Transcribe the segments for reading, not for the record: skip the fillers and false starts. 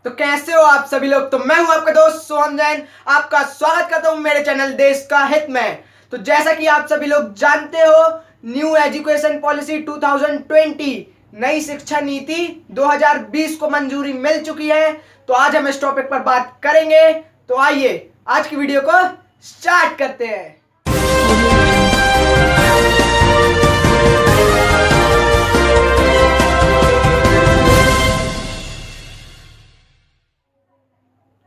तो कैसे हो आप सभी लोग। तो मैं हूं आपका दोस्त सोहन जैन, आपका स्वागत करता हूं मेरे चैनल देश का हित में। तो जैसा कि आप सभी लोग जानते हो, न्यू एजुकेशन पॉलिसी 2020 नई शिक्षा नीति 2020 को मंजूरी मिल चुकी है। तो आज हम इस टॉपिक पर बात करेंगे। तो आइए आज की वीडियो को स्टार्ट करते हैं।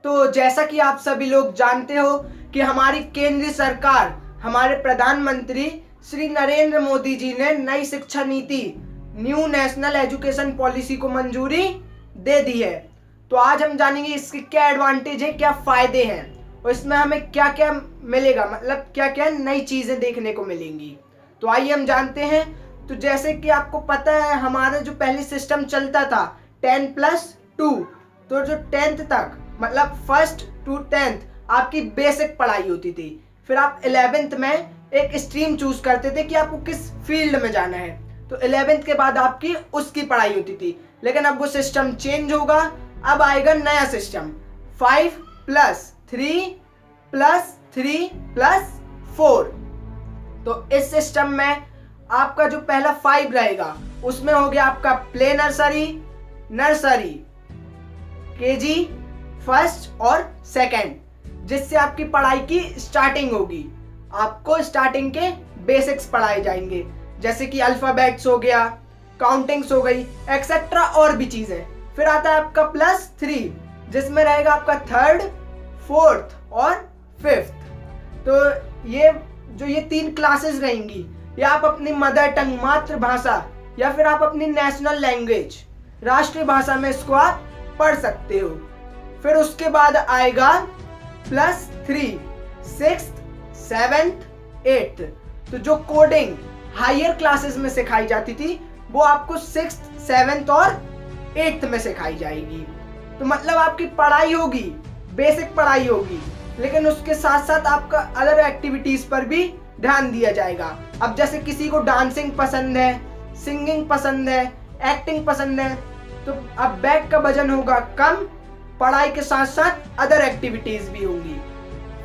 तो जैसा कि आप सभी लोग जानते हो कि हमारी केंद्रीय सरकार, हमारे प्रधानमंत्री श्री नरेंद्र मोदी जी ने नई शिक्षा नीति न्यू नेशनल एजुकेशन पॉलिसी को मंजूरी दे दी है। तो आज हम जानेंगे इसके क्या एडवांटेज है, क्या फायदे हैं और इसमें हमें क्या क्या मिलेगा, मतलब क्या क्या नई चीजें देखने को मिलेंगी। तो आइए हम जानते हैं। तो जैसे कि आपको पता है, हमारा जो पहले सिस्टम चलता था 10+2, तो जो 10th तक मतलब 1st to 10th आपकी बेसिक पढ़ाई होती थी। फिर आप 11th में एक स्ट्रीम चूज करते थे कि आपको किस फील्ड में जाना है। तो 11th के बाद आपकी उसकी पढ़ाई होती थी। लेकिन अब वो सिस्टम चेंज होगा। अब आएगा नया सिस्टम 5+3+3+4। तो इस सिस्टम में आपका जो पहला 5 रहेगा उसमें हो गया आपका प्ले नर्सरी, केजी, फर्स्ट और सेकंड, जिससे आपकी पढ़ाई की स्टार्टिंग होगी। आपको स्टार्टिंग के बेसिक्स पढ़ाए जाएंगे, जैसे कि अल्फाबेट्स हो गया, काउंटिंग्स हो गई, एक्सेट्रा और भी चीजें। फिर आता है आपका +3, जिसमें रहेगा आपका 3rd, 4th और 5th। तो ये 3 क्लासेस रहेंगी। या आप अपनी मदर टंग, मातृभाषा, या फिर आप अपनी नेशनल लैंग्वेज, राष्ट्रीय भाषा में इसको आप पढ़ सकते हो। फिर उसके बाद आएगा +3 6th, 7th, 8th। तो जो कोडिंग हायर क्लासेस में सिखाई जाती थी वो आपको 6th, 7th और 8th में सिखाई जाएगी। तो मतलब आपकी पढ़ाई होगी, बेसिक पढ़ाई होगी, लेकिन उसके साथ साथ आपका अदर एक्टिविटीज पर भी ध्यान दिया जाएगा। अब जैसे किसी को डांसिंग पसंद है, सिंगिंग पसंद है, एक्टिंग पसंद है, तो अब बैग का वजन होगा कम, पढ़ाई के साथ साथ अदर एक्टिविटीज भी होंगी।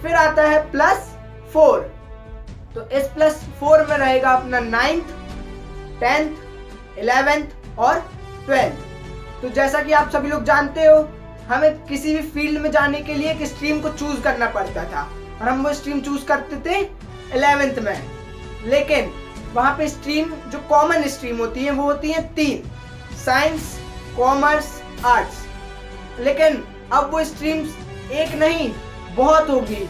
फिर आता है +4। तो इस +4 में रहेगा अपना 9th, 10th, 11th और 12th। तो जैसा कि आप सभी लोग जानते हो, हमें किसी भी फील्ड में जाने के लिए एक स्ट्रीम को चूज करना पड़ता था और हम वो स्ट्रीम चूज करते थे 11th में। लेकिन वहां पे स्ट्रीम, जो कॉमन स्ट्रीम होती है, वो होती है 3, साइंस, कॉमर्स, आर्ट्स। लेकिन अब वो स्ट्रीम्स एक नहीं, बहुत होगी।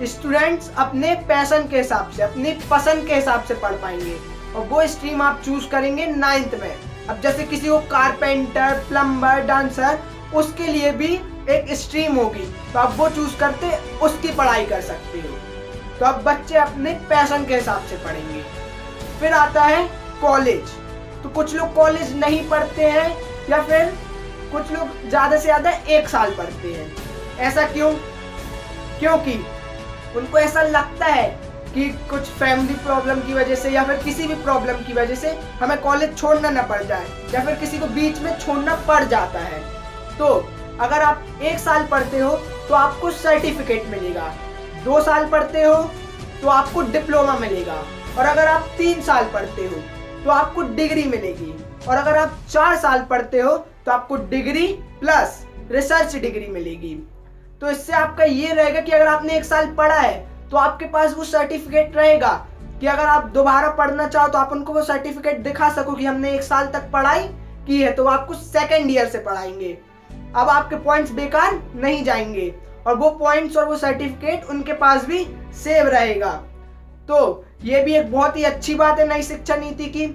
स्टूडेंट्स अपने पैशन के हिसाब से, अपनी पसंद के हिसाब से पढ़ पाएंगे और वो स्ट्रीम आप चूज करेंगे 9th में। अब जैसे किसी को कारपेंटर, प्लम्बर, डांसर, उसके लिए भी एक स्ट्रीम होगी, तो आप वो चूज करते उसकी पढ़ाई कर सकते हो। तो अब बच्चे अपने पैशन के हिसाब से पढ़ेंगे। फिर आता है कॉलेज। तो कुछ लोग कॉलेज नहीं पढ़ते हैं, या फिर कुछ लोग ज्यादा से ज्यादा 1 साल पढ़ते हैं। ऐसा क्यों? क्योंकि उनको ऐसा लगता है कि कुछ फैमिली प्रॉब्लम की वजह से या फिर किसी भी प्रॉब्लम की वजह से हमें कॉलेज छोड़ना ना पड़ जाए, या फिर किसी को बीच में छोड़ना पड़ जाता है। तो अगर आप 1 साल पढ़ते हो तो आपको सर्टिफिकेट मिलेगा, 2 साल पढ़ते हो तो आपको डिप्लोमा मिलेगा, और अगर आप 3 साल पढ़ते हो तो आपको डिग्री मिलेगी, और अगर आप 4 साल पढ़ते हो तो आपको डिग्री प्लस रिसर्च डिग्री मिलेगी। तो इससे आपका ये रहेगा कि अगर आपने 1 साल पढ़ा है तो आपके पास वो सर्टिफिकेट रहेगा कि अगर आप दोबारा पढ़ना चाहो तो आप उनको वो सर्टिफिकेट दिखा सको कि हमने 1 साल तक पढ़ाई की है। तो वो आपको 2nd ईयर से पढ़ाएंगे। अब आपके पॉइंट्स बेकार नहीं जाएंगे और वो पॉइंट्स और वो सर्टिफिकेट उनके पास भी सेव रहेगा। तो ये भी एक बहुत ही अच्छी बात है नई शिक्षा नीति की।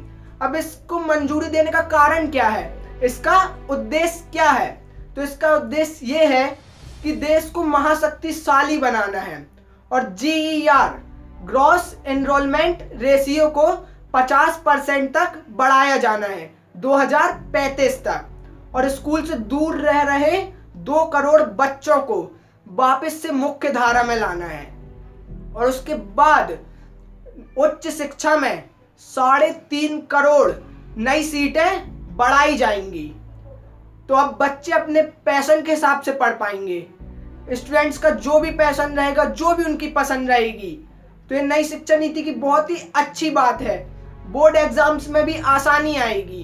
अब इसको मंजूरी देने का कारण क्या है, इसका उद्देश्य क्या है? तो इसका उद्देश्य ये है कि देश को महाशक्तिशाली बनाना है और GER ग्रॉस एनरोलमेंट रेशियो को 50% तक बढ़ाया जाना है 2035 तक, और स्कूल से दूर रह रहे 2 करोड़ बच्चों को वापस से मुख्य धारा में लाना है। और उसके बाद उच्च शिक्षा में 3.5 करोड़ नई सीटें बढ़ाई जाएंगी। तो अब बच्चे अपने पैशन के हिसाब से पढ़ पाएंगे। स्टूडेंट्स का जो भी पैशन रहेगा, जो भी उनकी पसंद रहेगी, तो ये नई शिक्षा नीति की बहुत ही अच्छी बात है। बोर्ड एग्जाम्स में भी आसानी आएगी।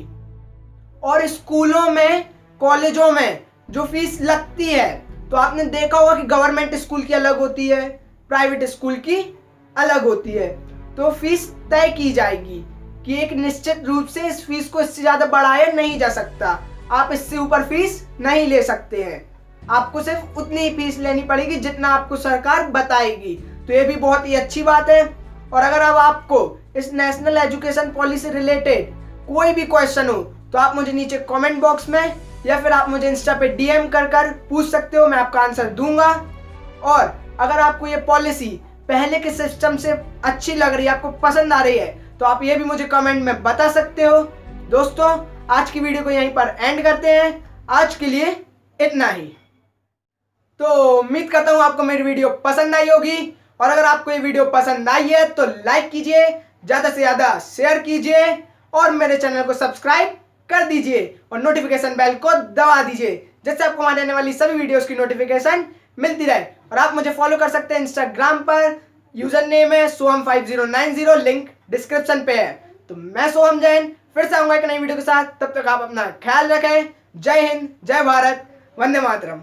और स्कूलों में, कॉलेजों में जो फीस लगती है, तो आपने देखा होगा कि गवर्नमेंट स्कूल की अलग होती है, प्राइवेट स्कूल की अलग होती है। तो फीस तय की जाएगी कि एक निश्चित रूप से इस फीस को इससे ज़्यादा बढ़ाया नहीं जा सकता, आप इससे ऊपर फीस नहीं ले सकते हैं। आपको सिर्फ उतनी ही फीस लेनी पड़ेगी जितना आपको सरकार बताएगी। तो ये भी बहुत ही अच्छी बात है। और अगर अब आपको इस नेशनल एजुकेशन पॉलिसी से रिलेटेड कोई भी क्वेश्चन हो तो आप मुझे नीचे कमेंट बॉक्स में या फिर आप मुझे इंस्टा पे डीएम कर पूछ सकते हो, मैं आपका आंसर दूंगा। और अगर आपको ये पॉलिसी पहले के सिस्टम से अच्छी लग रही है, आपको पसंद आ रही है, तो आप ये भी मुझे कमेंट में बता सकते हो। दोस्तों, आज की वीडियो को यहीं पर एंड करते हैं। आज के लिए इतना ही। तो उम्मीद करता हूँ आपको मेरी वीडियो पसंद आई होगी। और अगर आपको ये वीडियो पसंद आई है तो लाइक कीजिए, ज़्यादा से ज़्यादा शेयर कीजिए और मेरे चैनल को सब्सक्राइब कर दीजिए और नोटिफिकेशन बेल को दबा दीजिए, जिससे आपको हमारे आने वाली सभी वीडियोस की नोटिफिकेशन मिलती रहे। और आप मुझे फॉलो कर सकते हैं इंस्टाग्राम पर, यूजर नेम है soham5090, लिंक डिस्क्रिप्शन पे है। तो मैं सोहम जैन फिर से आऊंगा एक नई वीडियो के साथ। तब तक आप अपना ख्याल रखें। जय हिंद, जय भारत, वंदे मातरम।